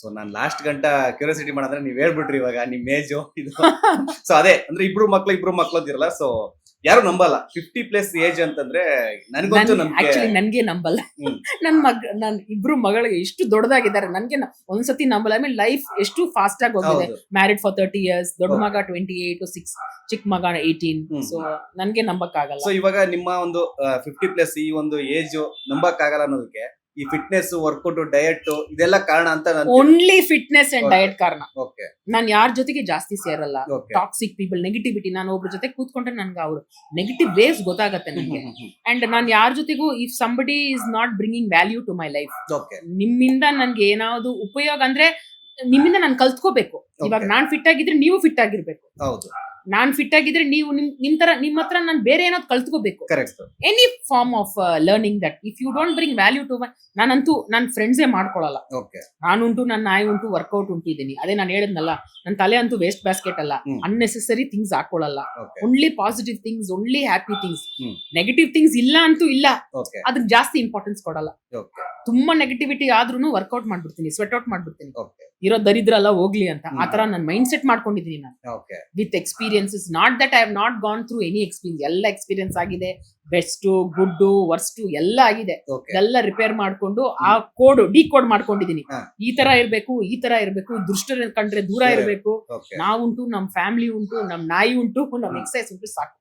So ನಾನ್ last ಗಂಟ curiosity ಮಾಡಂದ್ರೆ ನೀವ್ ಹೇಳ್ಬಿಟ್ರಿ ಇವಾಗ ನಿಮ್ ಏಜ್ ಇದು. ಸೊ ಅದೇ ಅಂದ್ರೆ ಇಬ್ರು ಮಕ್ಳು ಅಂತಿರಲ್ಲ. ಸೊ ಯಾರು ನಂಬಲ್ಲ 50+ ಏಜ್ ಅಂತಂದ್ರೆ ನನ್ಗಂತೂ ನಂಬಿಕೆ. ಆಕ್ಚುಲಿ ನನ್ಗೆ ನಂಬಲ್ಲ. ನನ್ ಇಬ್ರು ಮಗಳಿಗೆ ಎಷ್ಟು ದೊಡ್ಡದಾಗಿದ್ದಾರೆ ನನ್ಗೆ ಒಂದ್ಸತಿ ನಂಬಲ್ಲ. ಐ ಮೀನ್ ಲೈಫ್ ಎಷ್ಟು ಫಾಸ್ಟ್ ಆಗಿ ಹೋಗಿದೆ. ಹೌದು. ಮ್ಯಾರಿಡ್ ಫಾರ್ 30 years, ದೊಡ್ಡ ಮಗ 28 6, ಚಿಕ್ಕ ಮಗ 18. ಸೊ ನನ್ಗೆ ನಂಬಕ್ ಆಗಲ್ಲ. ಸೊ ಇವಾಗ ನಿಮ್ಮ ಒಂದು 50+ ಈ ಒಂದು ಏಜ್ ನಂಬಕ್ ಆಗಲ್ಲ ಅನ್ನೋದಕ್ಕೆ ಈ ಫಿಟ್ನೆಸ್, ವರ್ಕೌಟ್, ಡಯಟ್ ಇದೆಲ್ಲ ಕಾರಣ ಅಂತ ಓನ್ಲಿ ಫಿಟ್ನೆಸ್ ಅಂಡ್ ಡಯಟ್ ಕಾರಣ. ಓಕೆ. ನಾನ್ ಯಾರ ಜೊತೆಗೆ ಜಾಸ್ತಿ ಸೇರಲ್ಲ. Okay. Toxic people, negativity. ನಾನು ಒಬ್ರ ಜೊತೆ ಕೂತ್ಕೊಂಡ್ರೆ ನನ್ಗೆ ಅವ್ರು ನೆಗೆಟಿವ್ ವೇವ್ಸ್ ಗೊತ್ತಾಗತ್ತೆ ನನಗೆ. ಅಂಡ್ ನಾನ್ ಯಾರ ಜೊತೆಗೂ if somebody is not bringing value to my life, okay. ನಿಮ್ಮಿಂದ ನನ್ಗೆ ಏನಾದ್ರು ಉಪಯೋಗ ಅಂದ್ರೆ ನಿಮ್ಮಿಂದ ನಾನು ಕಲ್ತ್ಕೋಬೇಕು. ಇವಾಗ ನಾನ್ ಫಿಟ್ ಆಗಿದ್ರೆ ನೀವು ಫಿಟ್ ಆಗಿರ್ಬೇಕು. ಹೌದು. ನಾನ್ ಫಿಟ್ ಆಗಿದ್ರೆ ನೀವು ನಿಮ್ ಹತ್ರ ನಾನು ಬೇರೆ ಏನಾದ್ರು ಕಲ್ತ್ಕೋಬೇಕು. Correct. Any form of learning that if you don't bring value to ನಾನಂತೂ ನನ್ನ ಫ್ರೆಂಡ್ಸೇ ಮಾಡ್ಕೊಳಲ್ಲ. ಓಕೆ. ನಾನುಂಟು, ನನ್ನ ನಾಯಿ ಉಂಟು, ವರ್ಕೌಟ್ ಉಂಟು ಇದೀನಿ. ಅದೇ ನಾನು ಹೇಳಿದ್ನಲ್ಲ, ನನ್ನ ತಲೆ ಅಂತೂ ವೇಸ್ಟ್ ಬ್ಯಾಸ್ಕೆಟ್ ಅಲ್ಲ. ಅನ್ನೆಸೆಸರಿ ಥಿಂಗ್ಸ್ ಹಾಕೊಳ್ಳಲ್ಲ. Only positive things, only happy things. Negative things ಇಲ್ಲ ಅಂತೂ ಇಲ್ಲ. ಅದಕ್ಕೆ ಜಾಸ್ತಿ ಇಂಪಾರ್ಟೆನ್ಸ್ ಕೊಡಲ್ಲ. ತುಂಬಾ ನೆಗೆಟಿವಿಟಿ ಆದ್ರೂ ವರ್ಕೌಟ್ ಮಾಡ್ಬಿಡ್ತೀನಿ, ಸ್ವೆಟ್ ಔಟ್ ಮಾಡ್ಬಿಡ್ತೀನಿ. ಇರೋ ದರಿದ್ರ ಎಲ್ಲ ಹೋಗ್ಲಿ ಅಂತ. ಆತರ ನನ್ನ ಮೈಂಡ್ ಸೆಟ್ ಮಾಡ್ಕೊಂಡಿದೀನಿ ನಾನು with experiences. Not that I have not gone through any experience. ಎಲ್ಲ ಎಕ್ಸ್ಪೀರಿಯನ್ಸ್ ಆಗಿದೆ. ಬೆಸ್ಟ್, ಗುಡ್, ವರ್ಸ್ಟ್ ಎಲ್ಲ ಆಗಿದೆ. ಎಲ್ಲ ರಿಪೇರ್ ಮಾಡ್ಕೊಂಡು ಆ ಡಿಕೋಡ್ ಮಾಡ್ಕೊಂಡಿದೀನಿ. ಈ ತರ ಇರ್ಬೇಕು, ದುಷ್ಟರ ಕಂಡ್ರೆ ದೂರ ಇರ್ಬೇಕು. ನಾವುಂಟು, ನಮ್ ಫ್ಯಾಮಿಲಿ ಉಂಟು, ನಮ್ ನಾಯಿ ಉಂಟು, ನಮ್ ಎಕ್ಸಸೈಸ್ ಉಂಟು, ಸಾಕು.